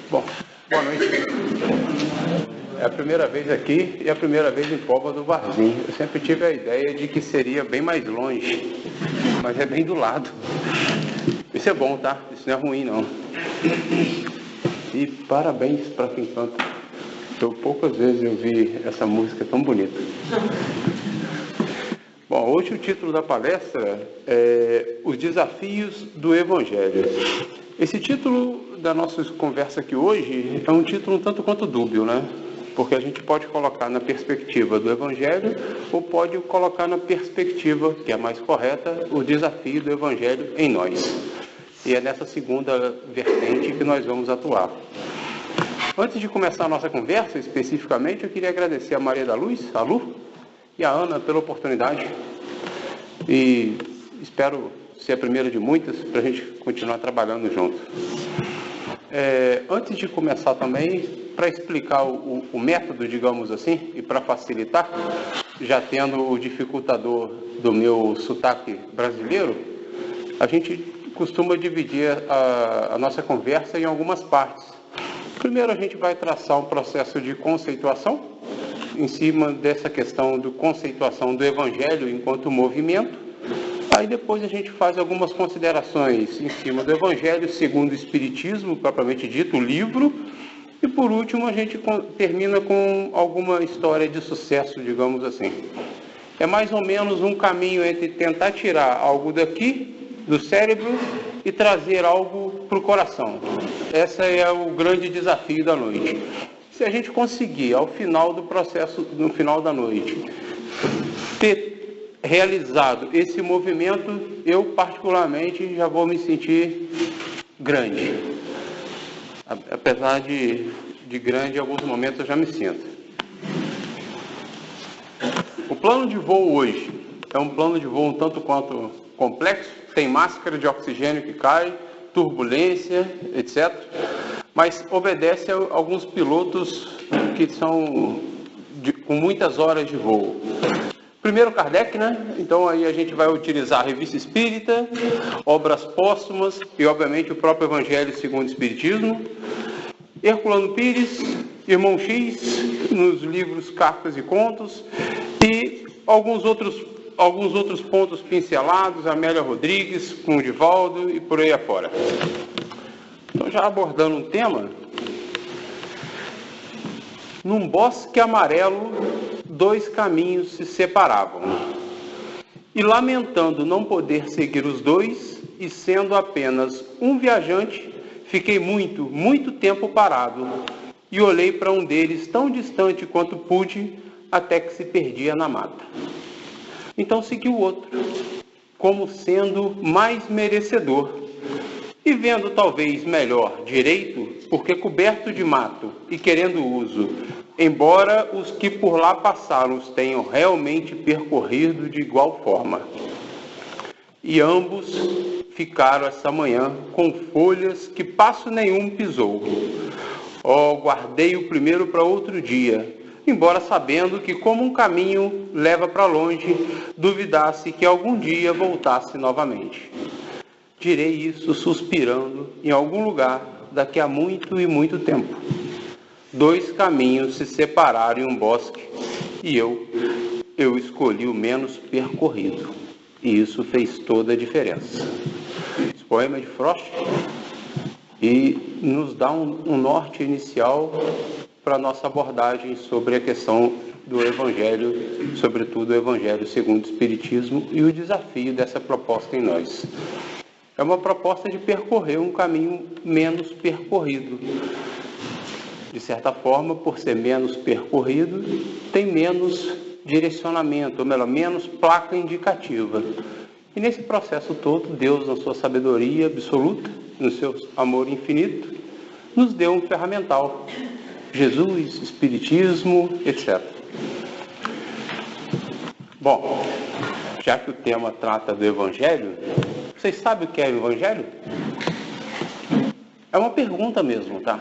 Bom, boa noite. É a primeira vez aqui e a primeira vez em Póvoa do Varzim. Eu sempre tive a ideia de que seria bem mais longe, mas é bem do lado. Isso é bom, tá? Isso não é ruim, não. E parabéns para quem canta. Poucas vezes eu vi essa música tão bonita. Bom, hoje o título da palestra é Os Desafios do Evangelho. Esse título da nossa conversa aqui hoje é um título um tanto quanto dúbio, né? Porque a gente pode colocar na perspectiva do Evangelho ou pode colocar na perspectiva, que é a mais correta, o desafio do Evangelho em nós. E é nessa segunda vertente que nós vamos atuar. Antes de começar a nossa conversa, especificamente, eu queria agradecer a Maria da Luz, a Lu, e a Ana pela oportunidade. E espero ser a primeira de muitas para a gente continuar trabalhando junto. Antes de começar também, para explicar o método, digamos assim, e para facilitar, já tendo o dificultador do meu sotaque brasileiro, a gente costuma dividir a nossa conversa em algumas partes. Primeiro a gente vai traçar um processo de conceituação, em cima dessa questão de conceituação do Evangelho enquanto movimento. Aí depois a gente faz algumas considerações em cima do Evangelho segundo o Espiritismo, propriamente dito, o livro. E por último a gente termina com alguma história de sucesso, digamos assim. É mais ou menos um caminho entre tentar tirar algo daqui, do cérebro, e trazer algo para o coração. Esse é o grande desafio da noite. Se a gente conseguir, ao final do processo, no final da noite, ter realizado esse movimento, eu particularmente já vou me sentir grande. Apesar de grande, em alguns momentos eu já me sinto. O plano de voo hoje é um plano de voo um tanto quanto complexo, tem máscara de oxigênio que cai, turbulência, etc. Mas obedece a alguns pilotos que são com muitas horas de voo. Primeiro Kardec, né? Então aí a gente vai utilizar a Revista Espírita, obras póstumas e obviamente o próprio Evangelho segundo o Espiritismo. Herculano Pires, Irmão X, nos livros Cartas e Contos, e alguns outros pontos pincelados, Amélia Rodrigues, com o Divaldo e por aí afora. Então já abordando um tema, num bosque amarelo, dois caminhos se separavam, e lamentando não poder seguir os dois, e sendo apenas um viajante, fiquei muito tempo parado, e olhei para um deles tão distante quanto pude, até que se perdia na mata. Então segui o outro, como sendo mais merecedor, e vendo talvez melhor direito, porque coberto de mato e querendo uso, embora os que por lá passaram os tenham realmente percorrido de igual forma. E ambos ficaram essa manhã com folhas que passo nenhum pisou. Guardei o primeiro para outro dia, embora sabendo que como um caminho leva para longe, duvidasse que algum dia voltasse novamente. Direi isso suspirando em algum lugar daqui a muito e muito tempo. Dois caminhos se separaram em um bosque e eu escolhi o menos percorrido. E isso fez toda a diferença. Esse poema é de Frost e nos dá um norte inicial para a nossa abordagem sobre a questão do Evangelho, sobretudo o Evangelho segundo o Espiritismo e o desafio dessa proposta em nós. É uma proposta de percorrer um caminho menos percorrido. De certa forma, por ser menos percorrido, tem menos direcionamento, ou melhor, menos placa indicativa. E nesse processo todo, Deus, na sua sabedoria absoluta, no seu amor infinito, nos deu um ferramental. Jesus, Espiritismo, etc. Bom, já que o tema trata do Evangelho, vocês sabem o que é o Evangelho? É uma pergunta mesmo, tá?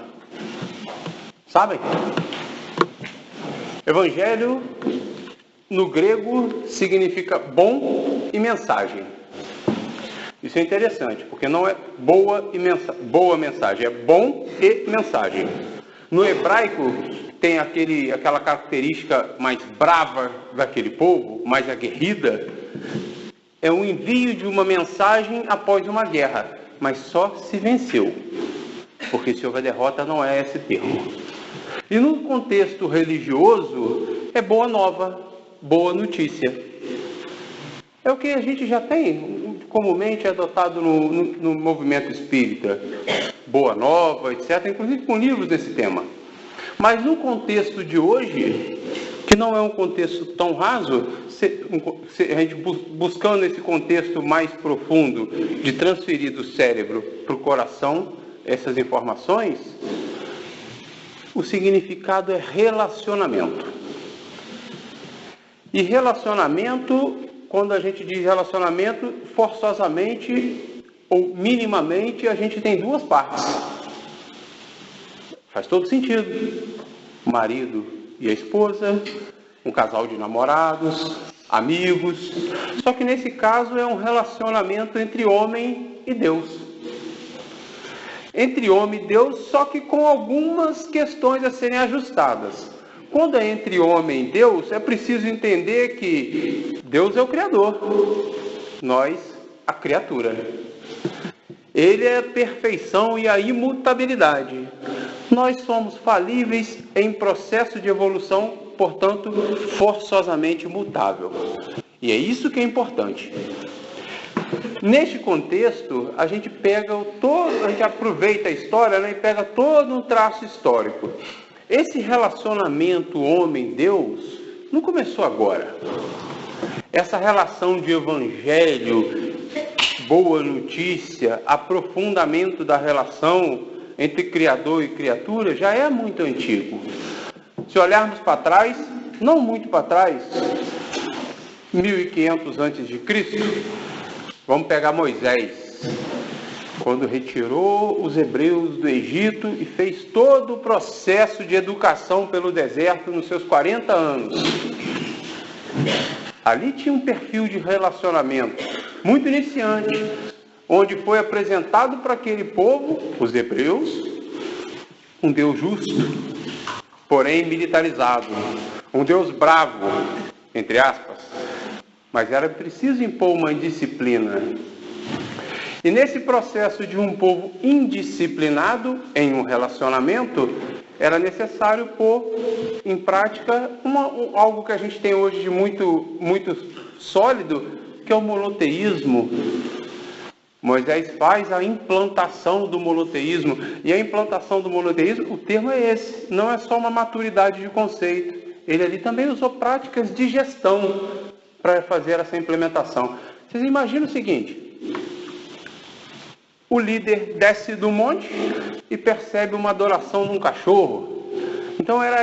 Sabem? Evangelho, no grego, significa bom e mensagem. Isso é interessante, porque não é boa mensagem, é bom e mensagem. No hebraico tem aquela característica mais brava daquele povo, mais aguerrida. É o envio de uma mensagem após uma guerra, mas só se venceu, porque se houver derrota não é esse termo. E no contexto religioso é boa nova, boa notícia. É o que a gente já tem, comumente adotado no movimento espírita. Boa nova, etc., inclusive com livros desse tema. Mas no contexto de hoje, que não é um contexto tão raso, a gente buscando esse contexto mais profundo de transferir do cérebro para o coração essas informações, o significado é relacionamento. E relacionamento, quando a gente diz relacionamento, forçosamente ou minimamente, a gente tem duas partes. Faz todo sentido. O marido e a esposa, um casal de namorados, amigos. Só que nesse caso é um relacionamento entre homem e Deus. Entre homem e Deus, só que com algumas questões a serem ajustadas. Quando é entre homem e Deus, é preciso entender que Deus é o Criador, nós a criatura. Ele é a perfeição e a imutabilidade. Nós somos falíveis em processo de evolução, portanto, forçosamente mutável. E é isso que é importante. Neste contexto, a gente aproveita a história, né, e pega todo um traço histórico. Esse relacionamento homem-Deus não começou agora. Essa relação de evangelho, boa notícia, aprofundamento da relação entre Criador e criatura já é muito antigo. Se olharmos para trás, não muito para trás, 1500 a.C., vamos pegar Moisés, quando retirou os hebreus do Egito e fez todo o processo de educação pelo deserto nos seus 40 anos. Ali tinha um perfil de relacionamento muito iniciante, onde foi apresentado para aquele povo, os hebreus, um Deus justo, porém militarizado, um Deus bravo, entre aspas, mas era preciso impor uma disciplina. E nesse processo de um povo indisciplinado em um relacionamento, era necessário pôr em prática algo que a gente tem hoje de muito sólido, que é o monoteísmo. Moisés faz a implantação do monoteísmo. E a implantação do monoteísmo, o termo é esse, não é só uma maturidade de conceito. Ele ali também usou práticas de gestão para fazer essa implementação. Vocês imaginam o seguinte: o líder desce do monte e percebe uma adoração de um cachorro. Então era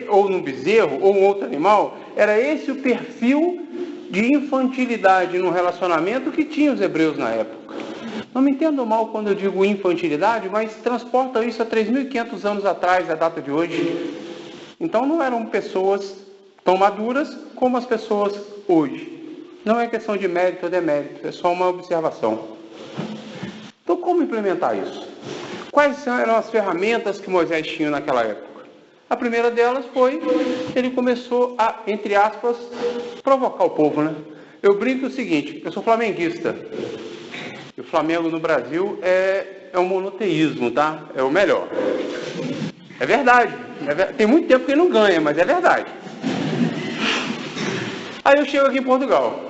ou num bezerro, ou um outro animal, era esse o perfil de infantilidade no relacionamento que tinha os hebreus na época. Não me entendam mal quando eu digo infantilidade, mas transporta isso a 3.500 anos atrás, a data de hoje. Então não eram pessoas tão maduras como as pessoas hoje. Não é questão de mérito ou demérito, é só uma observação. Então, como implementar isso? Quais eram as ferramentas que Moisés tinha naquela época? A primeira delas foi, ele começou a, entre aspas, provocar o povo, né? Eu brinco o seguinte, eu sou flamenguista. E o Flamengo no Brasil é um monoteísmo, tá? É o melhor. É verdade. Tem muito tempo que ele não ganha, mas é verdade. Aí eu chego aqui em Portugal.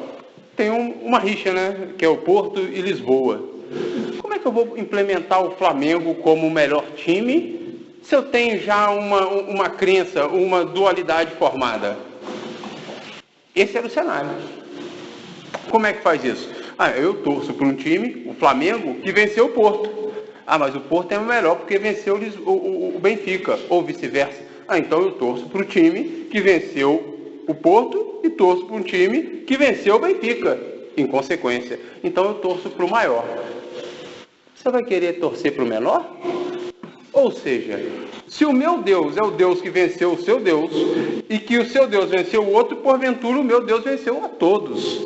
Tem uma rixa, né? Que é o Porto e Lisboa. Como é que eu vou implementar o Flamengo como o melhor time se eu tenho já uma crença, uma dualidade formada? Esse era o cenário. Como é que faz isso? Eu torço para um time, o Flamengo, que venceu o Porto. Mas o Porto é o melhor porque venceu o Benfica, ou vice-versa. Então eu torço para o time que venceu o Porto e torço para um time que venceu o Benfica, em consequência. Então eu torço para o maior. Você vai querer torcer para o menor? Ou seja, se o meu Deus é o Deus que venceu o seu Deus, e que o seu Deus venceu o outro, porventura o meu Deus venceu a todos.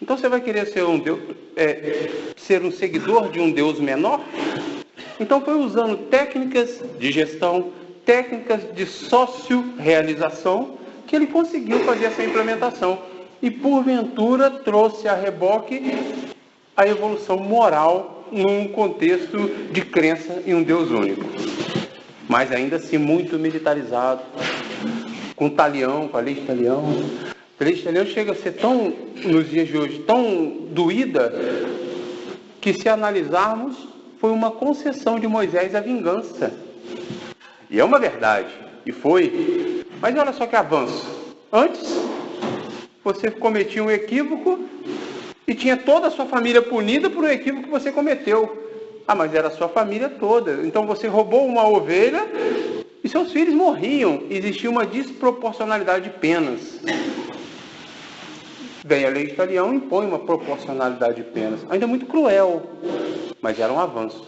Então você vai querer ser ser um seguidor de um Deus menor? Então foi usando técnicas de gestão, técnicas de sócio-realização, que ele conseguiu fazer essa implementação. E porventura trouxe a reboque a evolução moral num contexto de crença em um Deus único. Mas ainda assim muito militarizado, com talião, com a lei de talião. A lei de talião chega a ser tão, nos dias de hoje, tão doída, que se analisarmos, foi uma concessão de Moisés à vingança. E é uma verdade, e foi. Mas olha só que avanço. Antes, você cometia um equívoco e tinha toda a sua família punida por um equívoco que você cometeu. Ah, mas era a sua família toda. Então você roubou uma ovelha e seus filhos morriam. Existia uma desproporcionalidade de penas. Vem a lei de Talião e impõe uma proporcionalidade de penas. Ainda muito cruel, mas era um avanço.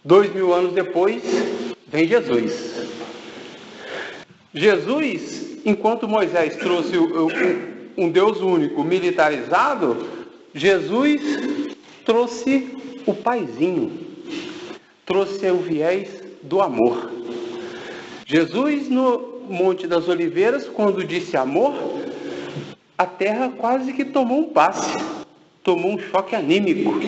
2000 anos depois, vem Jesus. Jesus, enquanto Moisés trouxe um Deus único militarizado, Jesus trouxe o paizinho, trouxe o viés do amor. Jesus, no Monte das Oliveiras, quando disse amor, a terra quase que tomou um passe, tomou um choque anímico.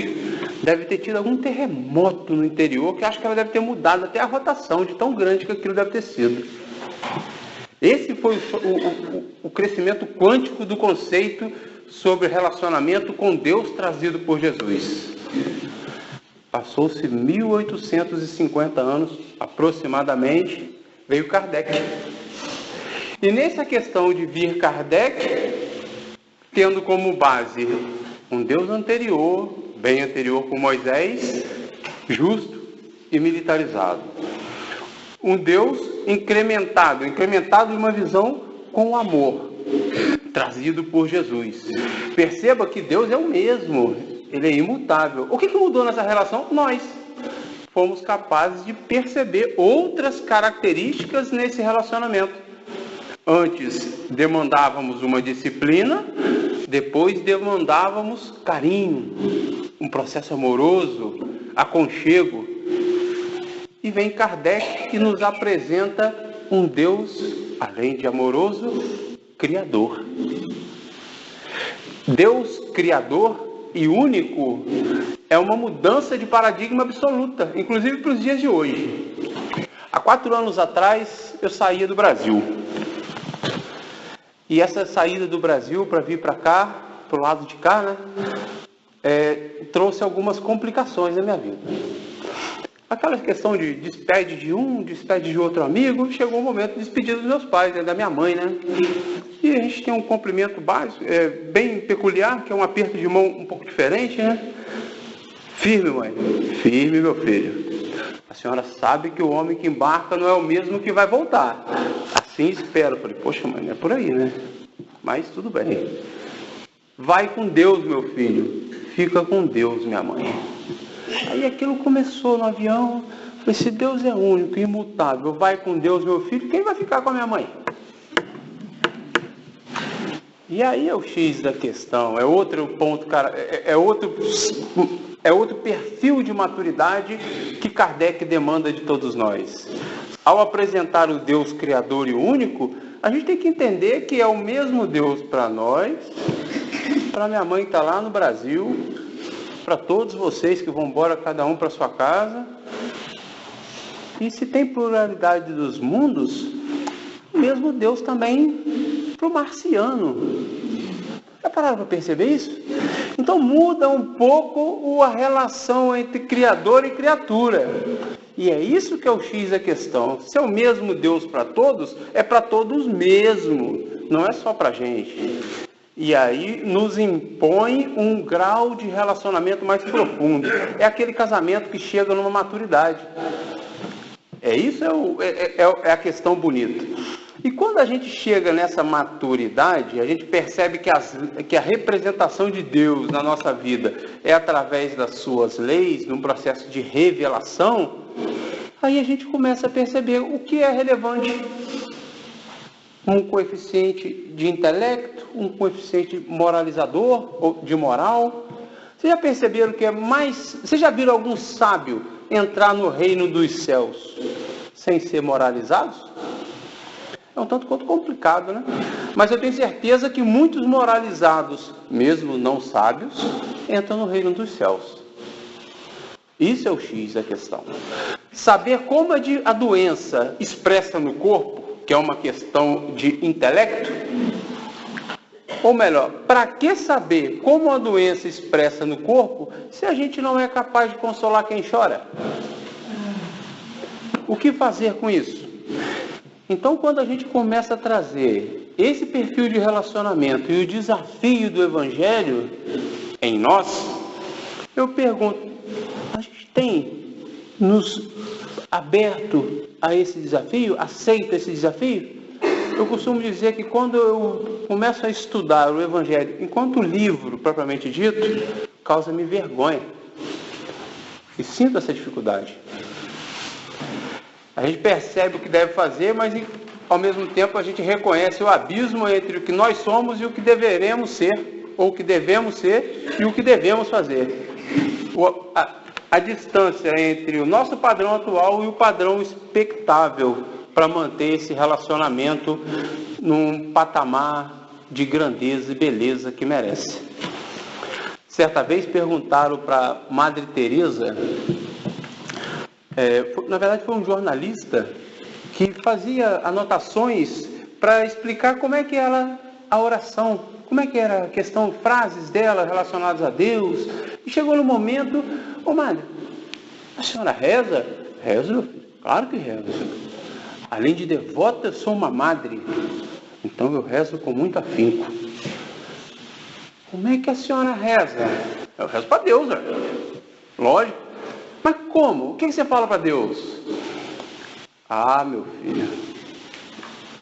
Deve ter tido algum terremoto no interior, que acho que ela deve ter mudado até a rotação, de tão grande que aquilo deve ter sido. Esse foi o crescimento quântico do conceito sobre relacionamento com Deus trazido por Jesus. Passou-se 1850 anos, aproximadamente, veio Kardec. E nessa questão de vir Kardec, tendo como base um Deus anterior, bem anterior com Moisés, justo e militarizado. Um Deus incrementado em uma visão com amor, trazido por Jesus. Perceba que Deus é o mesmo, Ele é imutável. O que mudou nessa relação? Nós fomos capazes de perceber outras características nesse relacionamento. Antes demandávamos uma disciplina, depois demandávamos carinho, um processo amoroso, aconchego. E vem Kardec que nos apresenta um Deus, além de amoroso, criador. Deus criador e único é uma mudança de paradigma absoluta, inclusive para os dias de hoje. Há 4 anos atrás eu saía do Brasil. E essa saída do Brasil para vir para cá, para o lado de cá, né, trouxe algumas complicações na minha vida. Aquela questão de despede de um, despede de outro amigo, chegou o momento de despedir dos meus pais, da minha mãe, né? E a gente tem um cumprimento básico, bem peculiar, que é um aperto de mão um pouco diferente, né? Firme, mãe. Firme, meu filho. A senhora sabe que o homem que embarca não é o mesmo que vai voltar. Assim espero. Eu falei, poxa, mãe, não é por aí, né? Mas tudo bem. Vai com Deus, meu filho. Fica com Deus, minha mãe. Aí aquilo começou no avião. Falei, se Deus é único, imutável, vai com Deus, meu filho, quem vai ficar com a minha mãe? E aí é o X da questão, é outro ponto, cara, é outro perfil de maturidade que Kardec demanda de todos nós. Ao apresentar o Deus criador e único, a gente tem que entender que é o mesmo Deus para nós, para minha mãe que está lá no Brasil, para todos vocês que vão embora, cada um para sua casa. E se tem pluralidade dos mundos, o mesmo Deus também para o marciano. Já pararam para perceber isso? Então muda um pouco a relação entre Criador e criatura. E é isso que é o X da questão. Se é o mesmo Deus para todos, é para todos mesmo, não é só para a gente. E aí nos impõe um grau de relacionamento mais profundo. É aquele casamento que chega numa maturidade. Isso é a questão bonita. E quando a gente chega nessa maturidade, a gente percebe que a representação de Deus na nossa vida é através das suas leis, num processo de revelação, aí a gente começa a perceber o que é relevante. Um coeficiente de intelecto, um coeficiente moralizador ou de moral? Vocês já perceberam que é mais... Vocês já viram algum sábio entrar no reino dos céus sem ser moralizados? É um tanto quanto complicado, né? Mas eu tenho certeza que muitos moralizados, mesmo não sábios, entram no reino dos céus. Isso é o X da questão. Saber como a doença expressa no corpo, que é uma questão de intelecto, ou melhor, para que saber como a doença expressa no corpo, se a gente não é capaz de consolar quem chora? O que fazer com isso? Então, quando a gente começa a trazer esse perfil de relacionamento e o desafio do Evangelho em nós, eu pergunto, a gente tem nos aberto a esse desafio? Aceita esse desafio? Eu costumo dizer que quando eu começo a estudar o Evangelho enquanto livro propriamente dito, causa-me vergonha. E sinto essa dificuldade. A gente percebe o que deve fazer, mas ao mesmo tempo a gente reconhece o abismo entre o que nós somos e o que deveremos ser, ou o que devemos ser e o que devemos fazer. A distância entre o nosso padrão atual e o padrão expectável para manter esse relacionamento num patamar de grandeza e beleza que merece. Certa vez perguntaram para Madre Teresa, na verdade foi um jornalista que fazia anotações para explicar como é que era a oração, como é que era a questão, frases dela relacionadas a Deus. E chegou no momento, Madre, a senhora reza? Rezo, meu filho. Claro que rezo. Além de devota, eu sou uma madre. Então eu rezo com muito afinco. Como é que a senhora reza? Eu rezo para Deus, né? Lógico. Mas como? O que você fala para Deus? Ah, meu filho,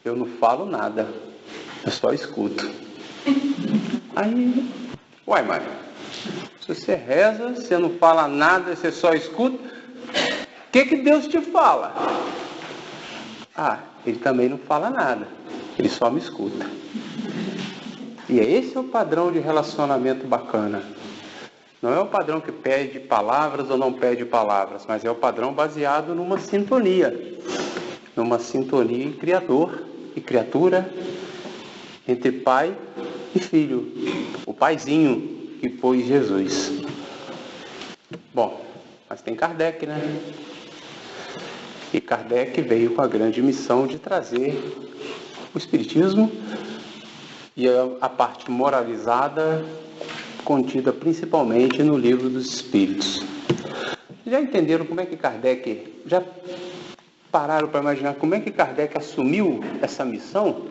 eu não falo nada. Eu só escuto. Aí, uai, mãe, se você reza, você não fala nada, você só escuta, o que Deus te fala? Ah, ele também não fala nada, ele só me escuta. E esse é o padrão de relacionamento bacana. Não é o padrão que pede palavras ou não pede palavras, mas é o padrão baseado numa sintonia em Criador e criatura, entre pai e filho, o paizinho que pôs Jesus. Bom, mas tem Kardec, né? E Kardec veio com a grande missão de trazer o Espiritismo e a parte moralizada contida principalmente no Livro dos Espíritos. Já entenderam como é que Kardec, já pararam para imaginar como é que Kardec assumiu essa missão?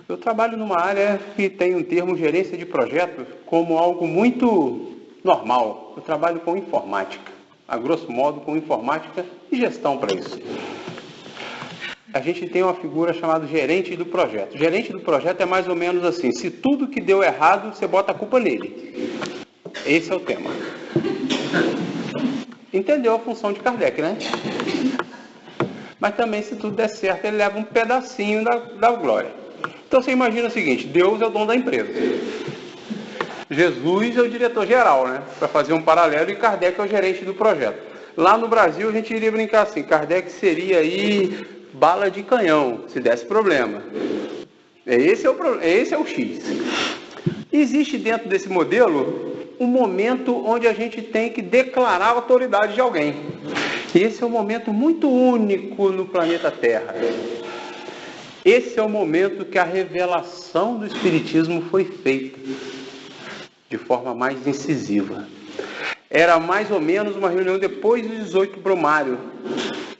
Eu trabalho numa área que tem um termo gerência de projetos como algo muito normal. Eu trabalho com informática, a grosso modo com informática e gestão para isso. A gente tem uma figura chamada gerente do projeto. Gerente do projeto é mais ou menos assim, se tudo que deu errado, você bota a culpa nele. Esse é o tema. Entendeu a função de Kardec, né? Mas também, se tudo der certo, ele leva um pedacinho da glória. Então você imagina o seguinte, Deus é o dono da empresa. Jesus é o diretor-geral, né? Para fazer um paralelo, e Kardec é o gerente do projeto. Lá no Brasil, a gente iria brincar assim, Kardec seria aí bala de canhão, se desse problema. Esse é o X. Existe dentro desse modelo um momento onde a gente tem que declarar a autoridade de alguém. E esse é um momento muito único no planeta Terra. Esse é o momento que a revelação do Espiritismo foi feita de forma mais incisiva. Era mais ou menos uma reunião depois do 18 Brumário,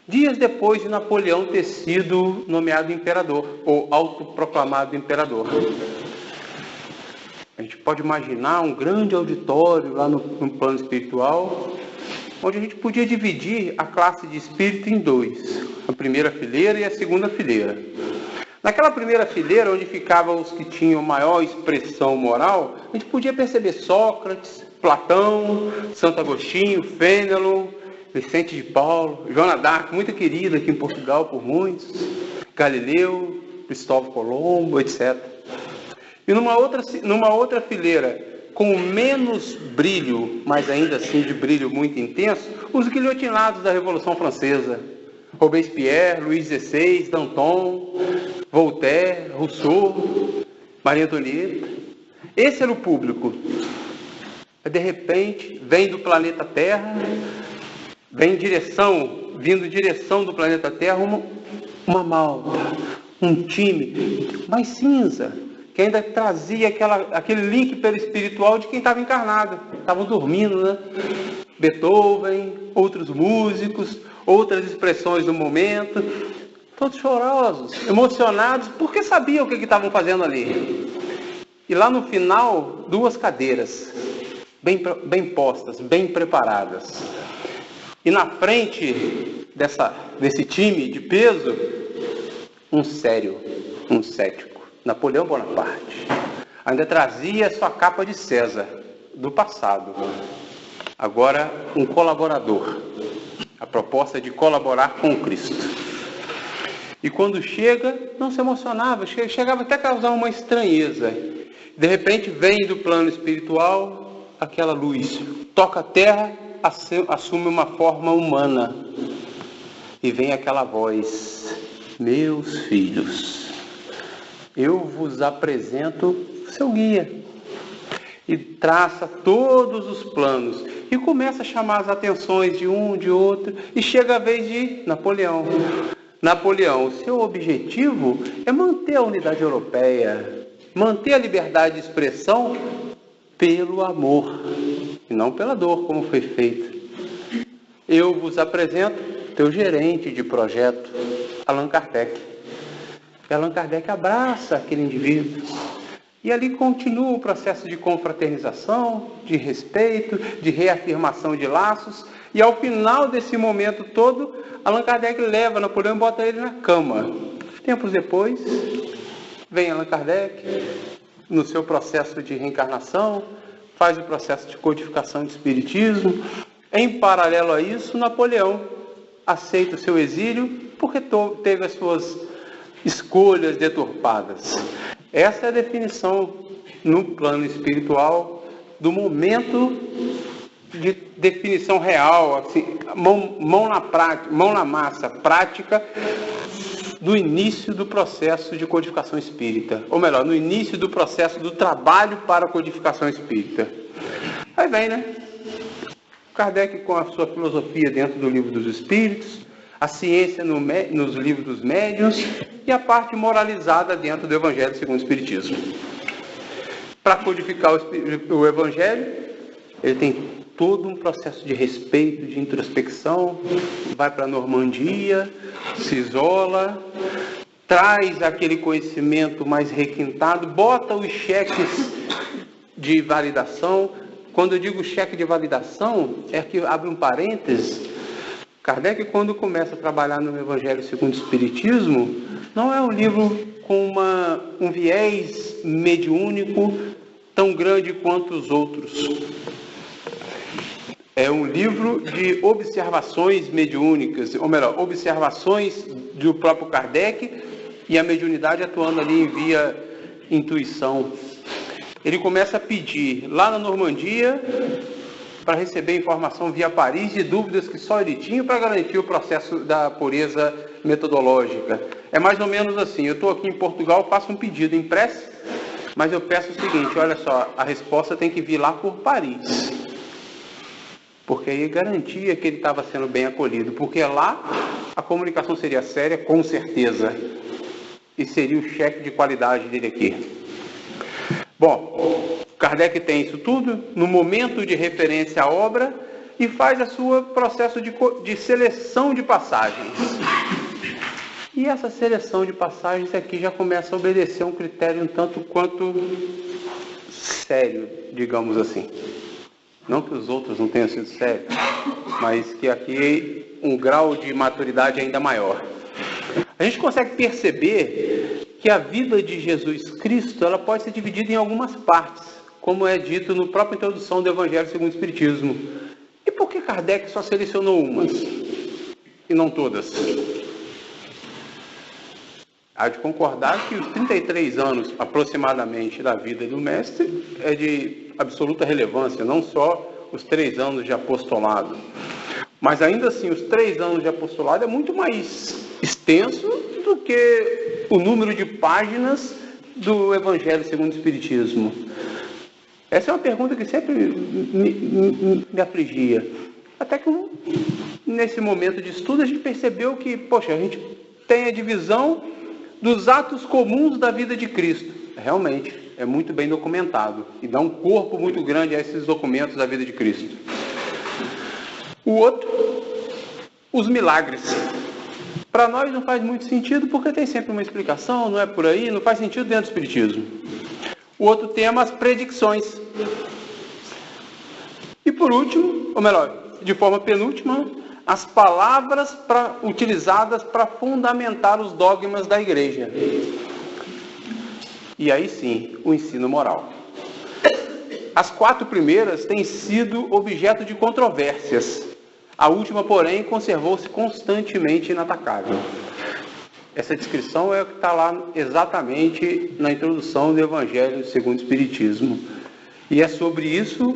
dias depois de Napoleão ter sido nomeado imperador, ou autoproclamado imperador. A gente pode imaginar um grande auditório lá no plano espiritual, onde a gente podia dividir a classe de espírito em dois, a primeira fileira e a segunda fileira. Naquela primeira fileira, onde ficavam os que tinham maior expressão moral, a gente podia perceber Sócrates, Platão, Santo Agostinho, Fênelon, Vicente de Paulo, Joana d'Arc, muito querida aqui em Portugal por muitos, Galileu, Cristóvão Colombo, etc. E numa outra fileira, com menos brilho, mas ainda assim de brilho muito intenso, os guilhotinados da Revolução Francesa. Robespierre, Luís XVI, Danton, Voltaire, Rousseau, Maria Antonieta. Esse era o público. De repente, vem do planeta Terra, vindo em direção do planeta Terra, uma malta, um time mais cinza, que ainda trazia aquele link pelo espiritual de quem estava encarnado. Estavam dormindo, né? Beethoven, outros músicos, outras expressões do momento, todos chorosos, emocionados, porque sabiam o que estavam fazendo ali. E lá no final, 2 cadeiras, bem postas, bem preparadas. E na frente desse time de peso, um sério, um cético, Napoleão Bonaparte. Ainda trazia sua capa de César, do passado. Agora, um colaborador. A proposta de colaborar com Cristo. E quando chega, não se emocionava, chegava até a causar uma estranheza. De repente, vem do plano espiritual aquela luz, toca a terra, assume uma forma humana. E vem aquela voz: meus filhos, eu vos apresento seu guia. E traça todos os planos. E começa a chamar as atenções de um, de outro. E chega a vez de Napoleão. Napoleão, o seu objetivo é manter a unidade europeia, manter a liberdade de expressão pelo amor, e não pela dor, como foi feito. Eu vos apresento teu gerente de projeto, Allan Kardec. E Allan Kardec abraça aquele indivíduo. E ali continua o processo de confraternização, de respeito, de reafirmação de laços. E ao final desse momento todo, Allan Kardec leva Napoleão e bota ele na cama. Tempos depois, vem Allan Kardec, no seu processo de reencarnação, faz o processo de codificação de espiritismo. Em paralelo a isso, Napoleão aceita o seu exílio porque teve as suas escolhas deturpadas. Essa é a definição no plano espiritual do momento de definição real, assim, mão na massa, prática, do início do processo de codificação espírita. Ou melhor, no início do processo do trabalho para a codificação espírita. Aí vem, né? Kardec com a sua filosofia dentro do Livro dos Espíritos, a ciência nos livros dos médiuns e a parte moralizada dentro do Evangelho segundo o Espiritismo. Para codificar o Evangelho, ele tem todo um processo de respeito, de introspecção, vai para a Normandia, se isola, traz aquele conhecimento mais requintado, bota os cheques de validação. Quando eu digo cheque de validação, é que abre um parênteses. Kardec, quando começa a trabalhar no Evangelho segundo o Espiritismo, não é um livro com um viés mediúnico tão grande quanto os outros. É um livro de observações mediúnicas, ou melhor, observações do próprio Kardec e a mediunidade atuando ali em via intuição. Ele começa a pedir lá na Normandia para receber informação via Paris de dúvidas que só ele tinha para garantir o processo da pureza metodológica. É mais ou menos assim: eu estou aqui em Portugal, faço um pedido em prece, mas eu peço o seguinte: olha só, a resposta tem que vir lá por Paris. Porque aí garantia que ele estava sendo bem acolhido, porque lá a comunicação seria séria, com certeza, e seria o cheque de qualidade dele aqui. Bom, Kardec tem isso tudo no momento de referência à obra e faz a sua processo de seleção de passagens. E essa seleção de passagens aqui já começa a obedecer a um critério um tanto quanto sério, digamos assim. Não que os outros não tenham sido sérios, mas que aqui um grau de maturidade ainda maior. A gente consegue perceber que a vida de Jesus Cristo ela pode ser dividida em algumas partes, como é dito na própria introdução do Evangelho segundo o Espiritismo. E por que Kardec só selecionou umas e não todas? há de concordar que os 33 anos aproximadamente da vida do mestre é de absoluta relevância, não só os 3 anos de apostolado, mas ainda assim os 3 anos de apostolado é muito mais extenso do que o número de páginas do Evangelho segundo o Espiritismo. Essa é uma pergunta que sempre me afligia. Até que nesse momento de estudo a gente percebeu que, poxa, a gente tem a divisão dos atos comuns da vida de Cristo. Realmente, é muito bem documentado e dá um corpo muito grande a esses documentos da vida de Cristo. O outro, os milagres. Para nós não faz muito sentido porque tem sempre uma explicação, não é por aí, não faz sentido dentro do Espiritismo. O outro tema, as predicções. E por último, ou melhor, de forma penúltima, as palavras utilizadas para fundamentar os dogmas da igreja. E aí sim, o ensino moral. As 4 primeiras têm sido objeto de controvérsias. A última, porém, conservou-se constantemente inatacável. Essa descrição é o que está lá exatamente na introdução do Evangelho segundo o Espiritismo. E é sobre isso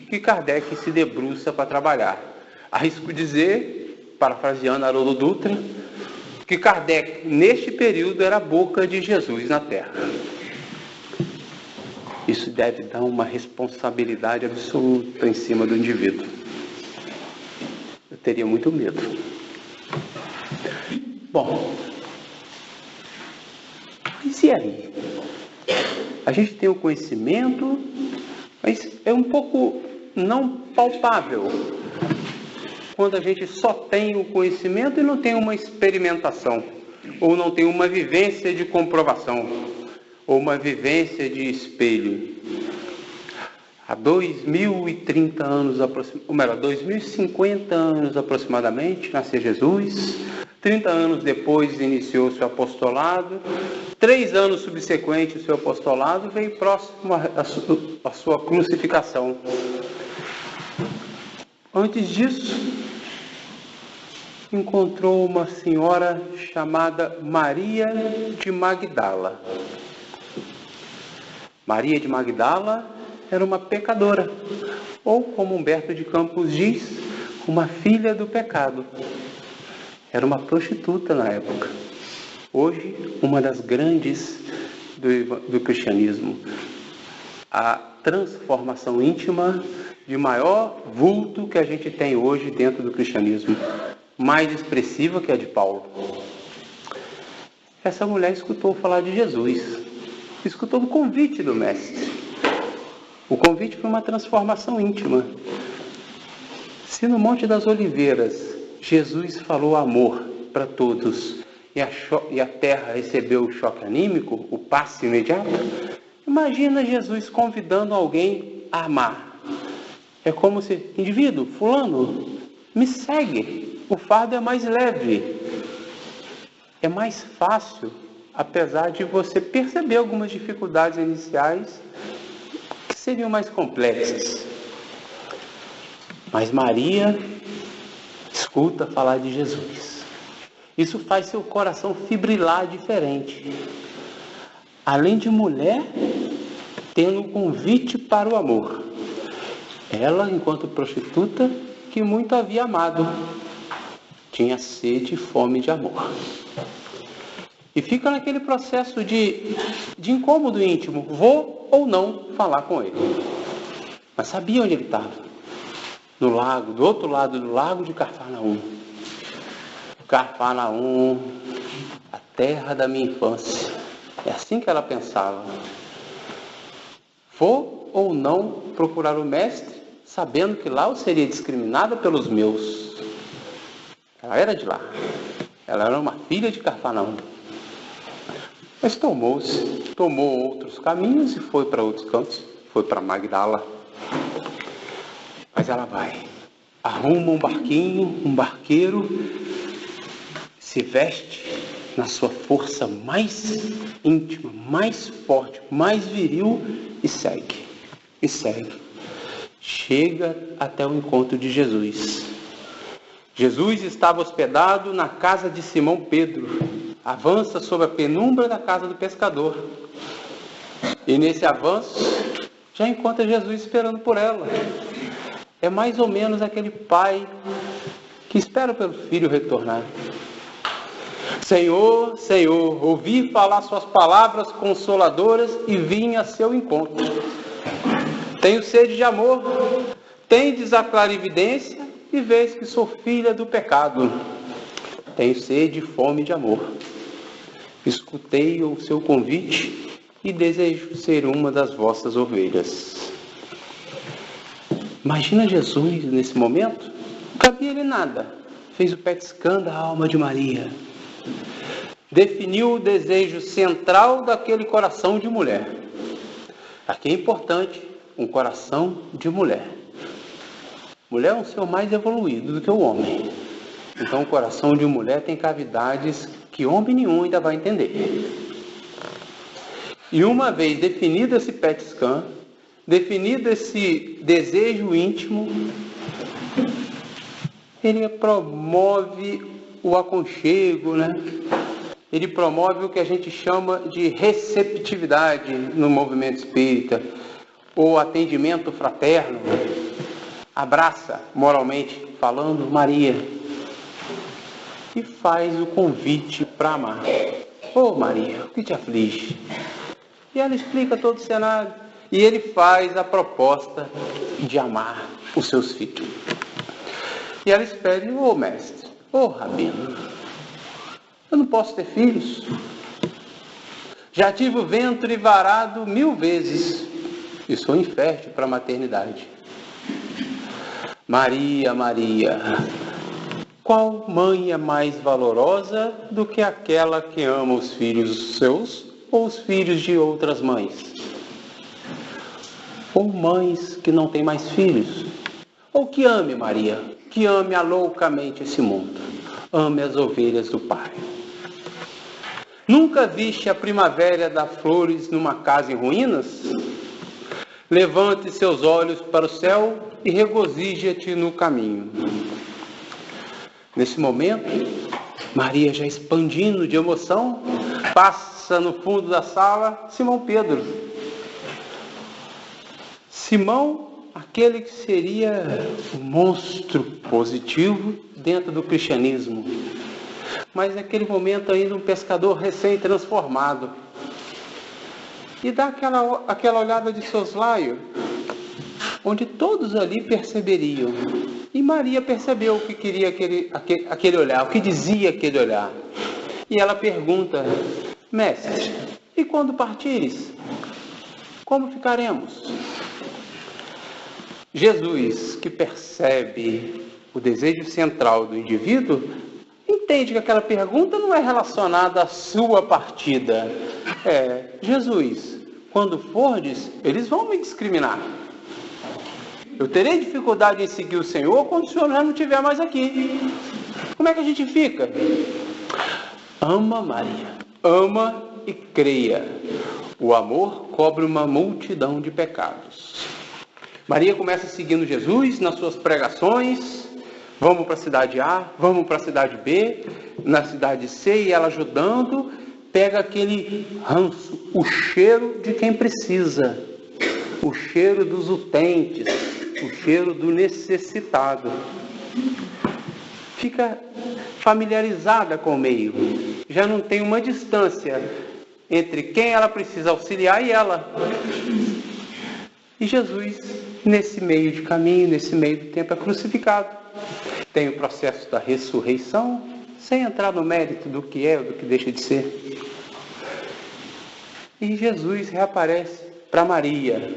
que Kardec se debruça para trabalhar. Arrisco dizer, parafraseando Haroldo Dutra, que Kardec, neste período, era a boca de Jesus na Terra. Isso deve dar uma responsabilidade absoluta em cima do indivíduo. Eu teria muito medo. Bom, e aí? A gente tem o conhecimento, mas é um pouco não palpável quando a gente só tem o conhecimento e não tem uma experimentação, ou não tem uma vivência de comprovação, ou uma vivência de espelho. Há 2030 anos, ou melhor, 2050 anos aproximadamente, nasceu Jesus. 30 anos depois iniciou o seu apostolado. 3 anos subsequentes ao seu apostolado veio próximo à sua crucificação. Antes disso, encontrou uma senhora chamada Maria de Magdala. Maria de Magdala era uma pecadora, ou como Humberto de Campos diz, uma filha do pecado. Era uma prostituta na época. Hoje, uma das grandes do cristianismo. A transformação íntima de maior vulto que a gente tem hoje dentro do cristianismo. Mais expressiva que a de Paulo. Essa mulher escutou falar de Jesus. Escutou o convite do Mestre. O convite foi uma transformação íntima. Se no Monte das Oliveiras Jesus falou amor para todos e a terra recebeu o choque anímico, o passe imediato, imagina Jesus convidando alguém a amar. É como se, indivíduo, fulano, me segue, o fardo é mais leve, é mais fácil, apesar de você perceber algumas dificuldades iniciais que seriam mais complexas. Mas Maria escuta falar de Jesus. Isso faz seu coração fibrilar diferente. Além de mulher, tendo um convite para o amor. Ela, enquanto prostituta, que muito havia amado, tinha sede e fome de amor. E fica naquele processo de incômodo íntimo, vou ou não falar com ele. Mas sabia onde ele estava. No lago, do outro lado do lago de Cafarnaum. Cafarnaum, a terra da minha infância. É assim que ela pensava. Vou ou não procurar o mestre, sabendo que lá eu seria discriminada pelos meus. Ela era de lá. Ela era uma filha de Cafarnaum. Mas tomou outros caminhos e foi para outros cantos. Foi para Magdala. Mas ela vai, arruma um barquinho, um barqueiro, se veste na sua força mais íntima, mais forte, mais viril e segue. Chega até o encontro de Jesus. Jesus estava hospedado na casa de Simão Pedro, avança sobre a penumbra da casa do pescador. E nesse avanço, já encontra Jesus esperando por ela. É mais ou menos aquele pai que espera pelo filho retornar. Senhor, Senhor, ouvi falar suas palavras consoladoras e vim a seu encontro. Tenho sede de amor, tendes a clarividência e vês que sou filha do pecado. Tenho sede e fome de amor. Escutei o seu convite e desejo ser uma das vossas ovelhas. Imagina Jesus nesse momento, não cabia ele nada. Fez o pet scan da alma de Maria. Definiu o desejo central daquele coração de mulher. Aqui é importante, um coração de mulher. Mulher é um ser mais evoluído do que o homem. Então o coração de mulher tem cavidades que homem nenhum ainda vai entender. E uma vez definido esse pet scan, definido esse desejo íntimo, ele promove o aconchego, né? Ele promove o que a gente chama de receptividade no movimento espírita, ou atendimento fraterno. Abraça, moralmente falando, Maria e faz o convite para amar. Ô Maria, o que te aflige? E ela explica todo o cenário. E ele faz a proposta de amar os seus filhos. E ela espera, ô mestre, ô rabino, eu não posso ter filhos. Já tive o ventre varado 1000 vezes e sou infértil para a maternidade. Maria, Maria, qual mãe é mais valorosa do que aquela que ama os filhos seus ou os filhos de outras mães? Ou mães que não têm mais filhos? Ou que ame Maria, que ame loucamente esse mundo, ame as ovelhas do Pai. Nunca viste a primavera dar flores numa casa em ruínas? Levante seus olhos para o céu e regozija-te no caminho. Nesse momento, Maria, já expandindo de emoção, passa no fundo da sala Simão Pedro. Simão, aquele que seria o monstro positivo dentro do cristianismo. Mas naquele momento ainda um pescador recém-transformado. E dá aquela olhada de soslaio, onde todos ali perceberiam. E Maria percebeu o que queria aquele olhar, o que dizia aquele olhar. E ela pergunta, mestre, e quando partires, como ficaremos? Jesus, que percebe o desejo central do indivíduo, entende que aquela pergunta não é relacionada à sua partida. Jesus, quando fordes, eles vão me discriminar. Eu terei dificuldade em seguir o Senhor quando o Senhor já não estiver mais aqui. Como é que a gente fica? Ama Maria, ama e creia. O amor cobre uma multidão de pecados. Maria começa seguindo Jesus nas suas pregações. Vamos para a cidade A, vamos para a cidade B, na cidade C, e ela ajudando, pega aquele ranço, o cheiro de quem precisa, o cheiro dos utentes, o cheiro do necessitado. Fica familiarizada com o meio, já não tem uma distância entre quem ela precisa auxiliar e ela. E Jesus, nesse meio de caminho, nesse meio do tempo, é crucificado. Tem o processo da ressurreição, sem entrar no mérito do que é ou do que deixa de ser. E Jesus reaparece para Maria,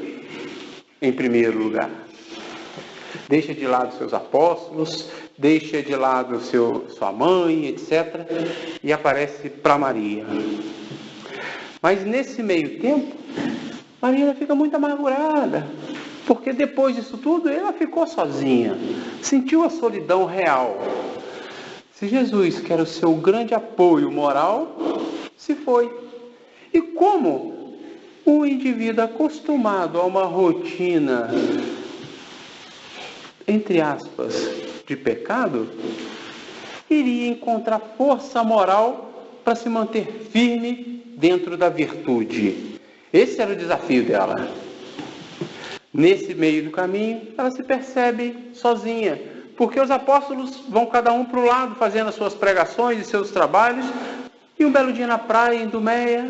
em primeiro lugar. Deixa de lado seus apóstolos, deixa de lado sua mãe, etc. E aparece para Maria. Mas nesse meio tempo, Maria fica muito amargurada. Porque depois disso tudo, ela ficou sozinha. Sentiu a solidão real. Se Jesus, que era o seu grande apoio moral, se foi. E como um indivíduo acostumado a uma rotina, entre aspas, de pecado, iria encontrar força moral para se manter firme dentro da virtude. Esse era o desafio dela. Nesse meio do caminho, ela se percebe sozinha, porque os apóstolos vão cada um para o lado, fazendo as suas pregações e seus trabalhos, e um belo dia na praia, em Idumeia,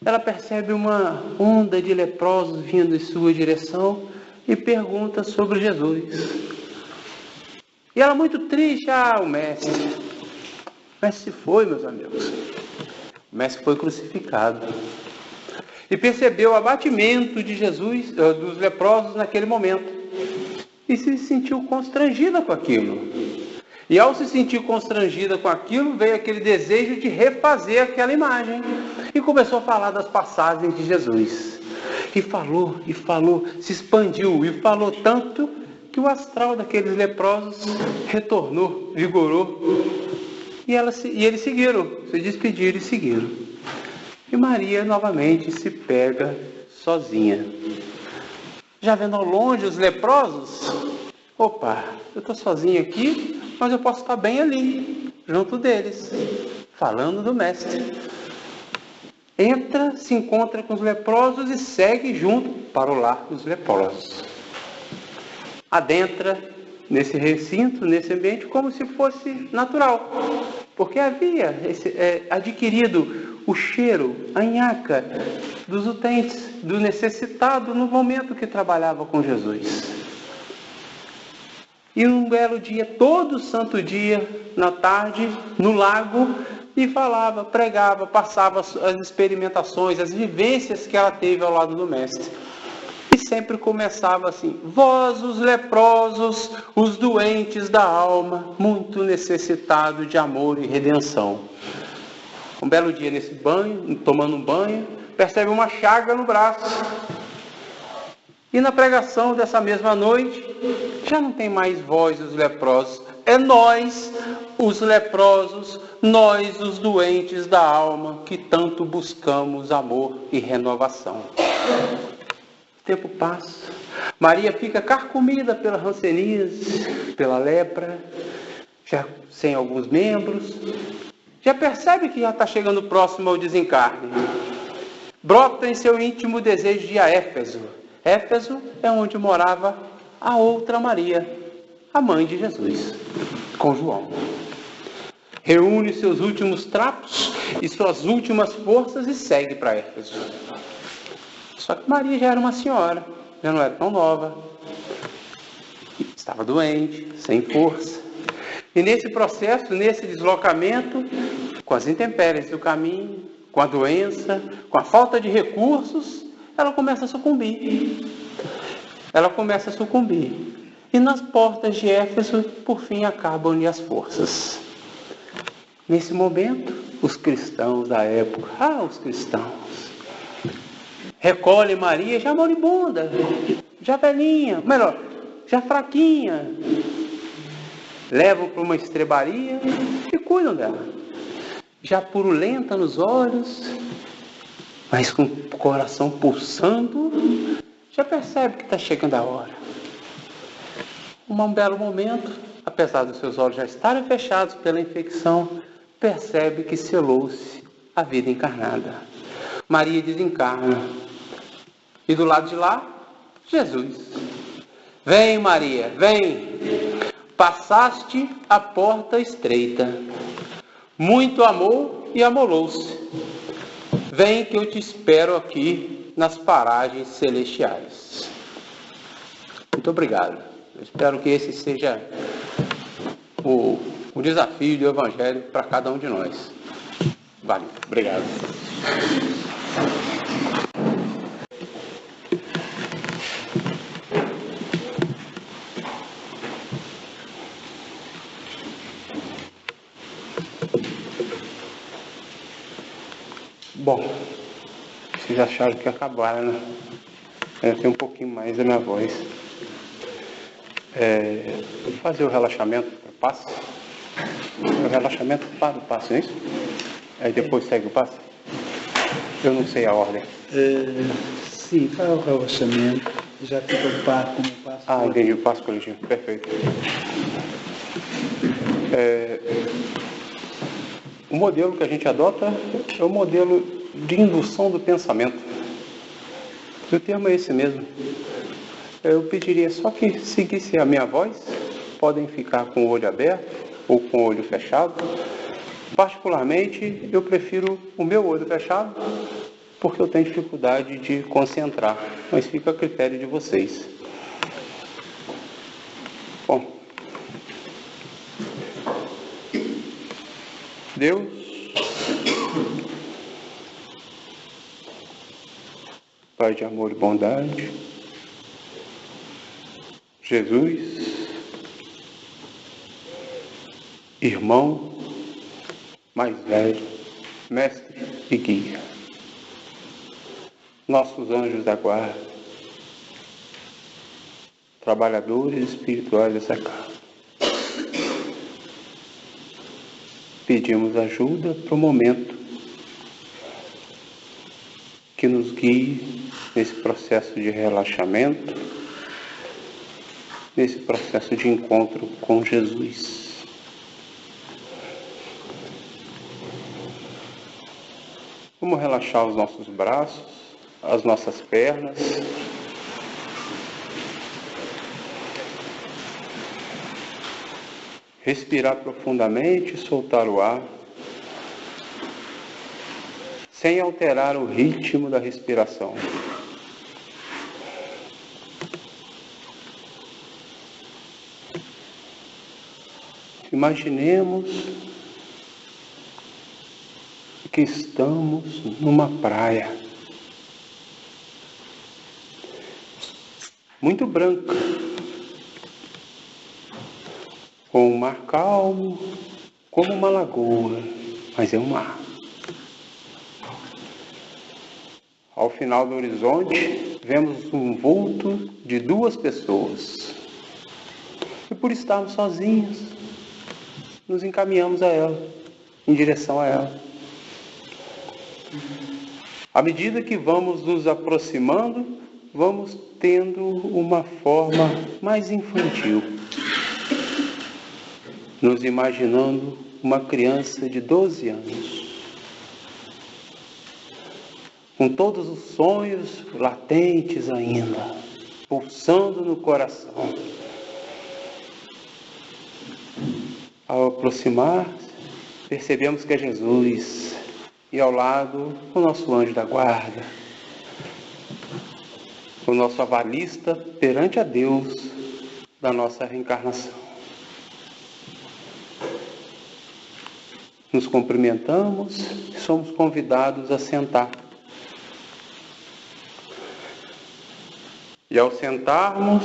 ela percebe uma onda de leprosos vindo em sua direção e pergunta sobre Jesus. E ela muito triste, o mestre se foi, meus amigos. O mestre foi crucificado. E percebeu o abatimento de Jesus, dos leprosos naquele momento. E se sentiu constrangida com aquilo. E ao se sentir constrangida com aquilo, veio aquele desejo de refazer aquela imagem. E começou a falar das passagens de Jesus. E falou, se expandiu, e falou tanto que o astral daqueles leprosos retornou, vigorou. E eles seguiram, se despediram e seguiram. E Maria novamente se pega sozinha. Já vendo ao longe os leprosos, opa, eu estou sozinha aqui, mas eu posso estar bem ali, junto deles, falando do mestre. Entra, se encontra com os leprosos e segue junto para o lar dos leprosos. Adentra nesse recinto, nesse ambiente, como se fosse natural, porque havia adquirido o cheiro, a nhaca dos utentes, do necessitado no momento que trabalhava com Jesus. E um belo dia, todo santo dia, na tarde, no lago, e falava, pregava, passava as experimentações, as vivências que ela teve ao lado do mestre. E sempre começava assim: vós os leprosos, os doentes da alma, muito necessitados de amor e redenção. Um belo dia nesse banho, tomando um banho, percebe uma chaga no braço. E na pregação dessa mesma noite, já não tem mais vós os leprosos, é nós os leprosos, nós os doentes da alma, que tanto buscamos amor e renovação. O tempo passa, Maria fica carcomida pela hanseníase, pela lepra, já sem alguns membros, já percebe que já está chegando próximo ao desencarne. Brota em seu íntimo desejo de ir a Éfeso. Éfeso é onde morava a outra Maria, a mãe de Jesus, com João. Reúne seus últimos trapos e suas últimas forças e segue para Éfeso. Só que Maria já era uma senhora, já não era tão nova, estava doente, sem força. E nesse processo, nesse deslocamento, com as intempéries do caminho, com a doença, com a falta de recursos, ela começa a sucumbir. E nas portas de Éfeso, por fim, acabam-lhe as forças. Nesse momento, os cristãos da época, recolhem Maria já moribunda, já velhinha, já fraquinha. Levam para uma estrebaria e cuidam dela. Já purulenta nos olhos, mas com o coração pulsando, já percebe que está chegando a hora. Um belo momento, apesar dos seus olhos já estarem fechados pela infecção, percebe que selou-se a vida encarnada. Maria desencarna. E do lado de lá, Jesus. Vem, Maria, vem. Passaste a porta estreita. Muito amor e amolou-se. Vem que eu te espero aqui nas paragens celestiais. Muito obrigado. Eu espero que esse seja o desafio do Evangelho para cada um de nós. Valeu. Obrigado. Bom, vocês acharam que acabaram, né? Eu tenho um pouquinho mais da minha voz. Vou fazer o relaxamento para o passe. O relaxamento para o passe, não é isso? Aí depois segue o passe? Eu não sei a ordem. Sim, faz o relaxamento. Já fica o passe como passe. Entendi, o passe coletivo. Perfeito. O modelo que a gente adota é o modelo de indução do pensamento. O termo é esse mesmo. Eu pediria só que seguisse a minha voz. Podem ficar com o olho aberto ou com o olho fechado. Particularmente, eu prefiro o meu olho fechado, porque eu tenho dificuldade de concentrar. Mas fica a critério de vocês. Bom, Deus, Pai de amor e bondade, Jesus, irmão mais velho, mestre e guia, nossos anjos da guarda, trabalhadores espirituais dessa casa. Pedimos ajuda para o momento que nos guie nesse processo de relaxamento, nesse processo de encontro com Jesus. Vamos relaxar os nossos braços, as nossas pernas. Respirar profundamente e soltar o ar, sem alterar o ritmo da respiração. Imaginemos que estamos numa praia muito branca, com um mar calmo, como uma lagoa, mas é um mar. Ao final do horizonte, vemos um vulto de 2 pessoas. E por estarmos sozinhos, nos encaminhamos a ela, em direção a ela. À medida que vamos nos aproximando, vamos tendo uma forma mais infantil. Nos imaginando uma criança de 12 anos, com todos os sonhos latentes ainda, pulsando no coração. Ao aproximar, percebemos que é Jesus, e ao lado o nosso anjo da guarda, o nosso avalista perante a Deus da nossa reencarnação. Nos cumprimentamos e somos convidados a sentar. E ao sentarmos,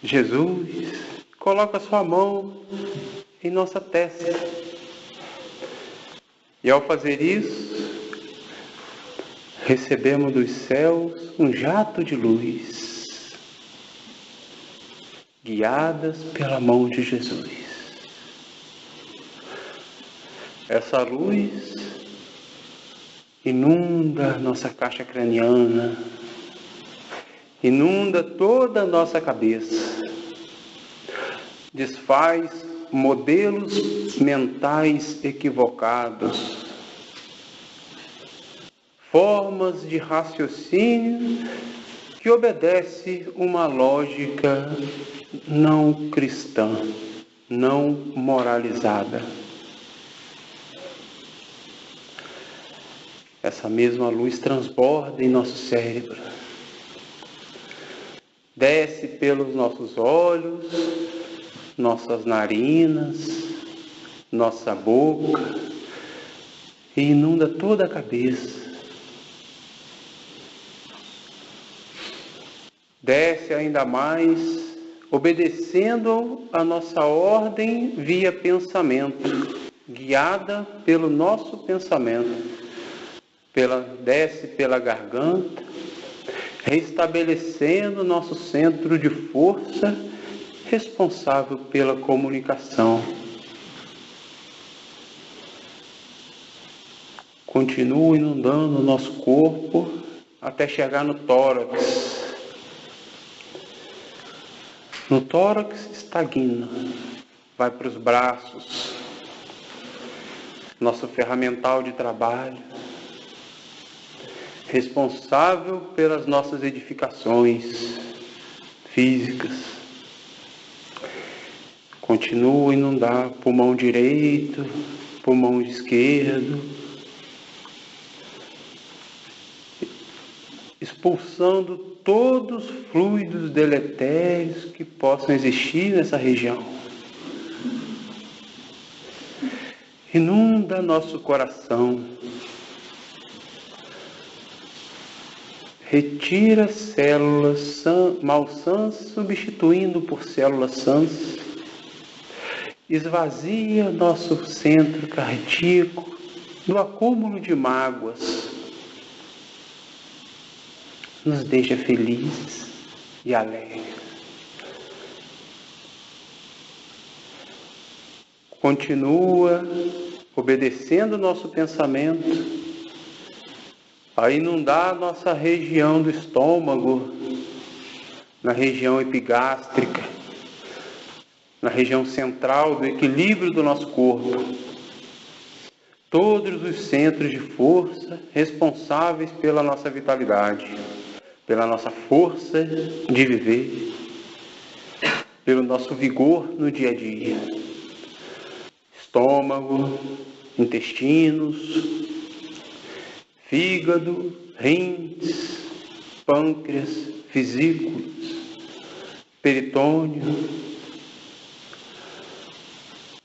Jesus coloca sua mão em nossa testa. E ao fazer isso, recebemos dos céus um jato de luz, guiadas pela mão de Jesus. Essa luz inunda nossa caixa craniana, inunda toda a nossa cabeça, desfaz modelos mentais equivocados, formas de raciocínio que obedecem uma lógica não cristã, não moralizada. Essa mesma luz transborda em nosso cérebro, desce pelos nossos olhos, nossas narinas, nossa boca e inunda toda a cabeça. Desce ainda mais, obedecendo a nossa ordem via pensamento, guiada pelo nosso pensamento. Desce pela garganta, restabelecendo nosso centro de força, responsável pela comunicação. Continua inundando o nosso corpo até chegar no tórax. No tórax estagna, vai para os braços. nosso ferramental de trabalho, responsável pelas nossas edificações físicas. Continua a inundar pulmão direito, pulmão esquerdo, expulsando todos os fluidos deletérios que possam existir nessa região. Inunda nosso coração. Retira células malsãs, substituindo por células sãs. Esvazia nosso centro cardíaco do acúmulo de mágoas. Nos deixa felizes e alegres. Continua obedecendo o nosso pensamento a inundar nossa região do estômago, na região epigástrica, na região central do equilíbrio do nosso corpo. Todos os centros de força responsáveis pela nossa vitalidade, pela nossa força de viver, pelo nosso vigor no dia a dia. Estômago, intestinos, fígado, rins, pâncreas, vesículas, peritônio.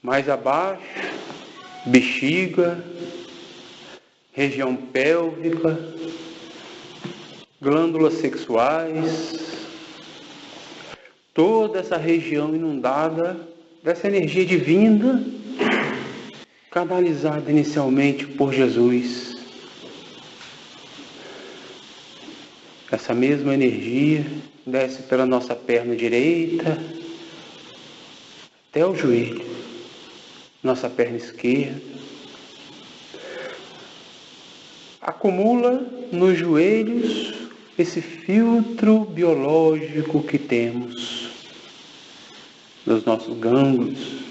Mais abaixo, bexiga, região pélvica, glândulas sexuais, toda essa região inundada dessa energia divina, canalizada inicialmente por Jesus. Essa mesma energia desce pela nossa perna direita até o joelho, nossa perna esquerda. Acumula nos joelhos esse filtro biológico que temos nos nossos gânglios.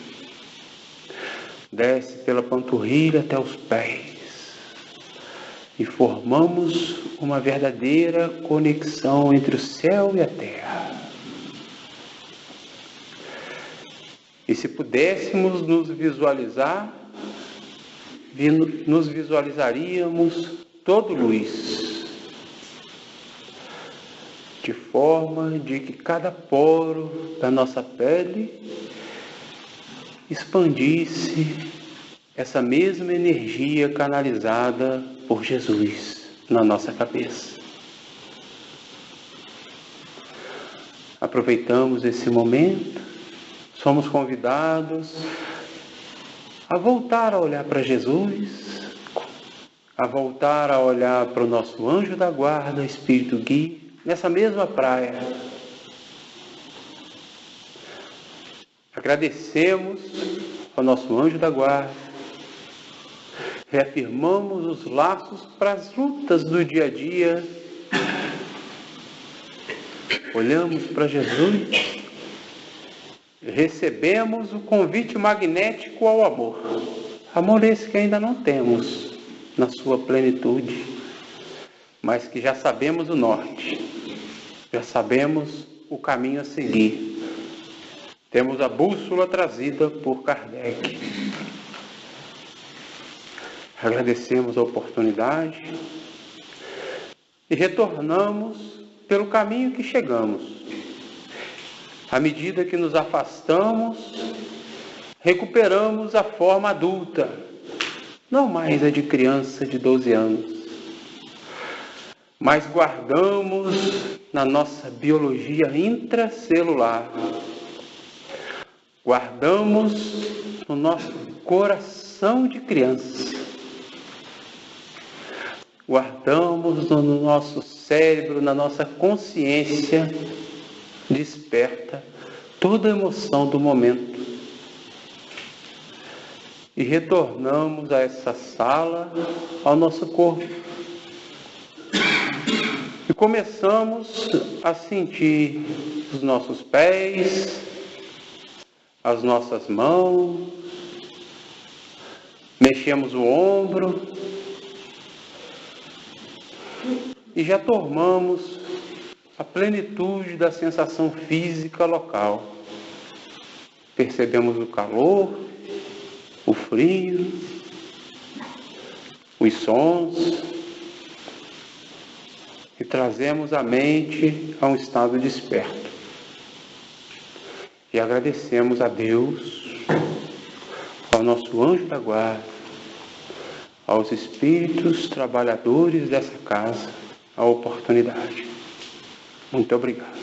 Desce pela panturrilha até os pés. E formamos uma verdadeira conexão entre o céu e a terra. E se pudéssemos nos visualizar, nos visualizaríamos todo luz, de forma de que cada poro da nossa pele expandisse essa mesma energia canalizada por Jesus na nossa cabeça. Aproveitamos esse momento, somos convidados a voltar a olhar para Jesus, a voltar a olhar para o nosso anjo da guarda, Espírito Guia, nessa mesma praia. Agradecemos ao nosso anjo da guarda, reafirmamos os laços para as lutas do dia a dia, olhamos para Jesus, recebemos o convite magnético ao amor. Amor esse que ainda não temos na sua plenitude, mas que já sabemos o norte, já sabemos o caminho a seguir. Temos a bússola trazida por Kardec. Agradecemos a oportunidade e retornamos pelo caminho que chegamos. À medida que nos afastamos, recuperamos a forma adulta, não mais a de criança de 12 anos, mas guardamos na nossa biologia intracelular, guardamos no nosso coração de criança, guardamos no nosso cérebro, na nossa consciência desperta toda a emoção do momento. E retornamos a essa sala, ao nosso corpo. E começamos a sentir os nossos pés, as nossas mãos, Mexemos o ombro e já tomamos a plenitude da sensação física local. Percebemos o calor, o frio, os sons e trazemos a mente a um estado desperto. E agradecemos a Deus, ao nosso anjo da guarda, aos espíritos trabalhadores dessa casa, a oportunidade. Muito obrigado.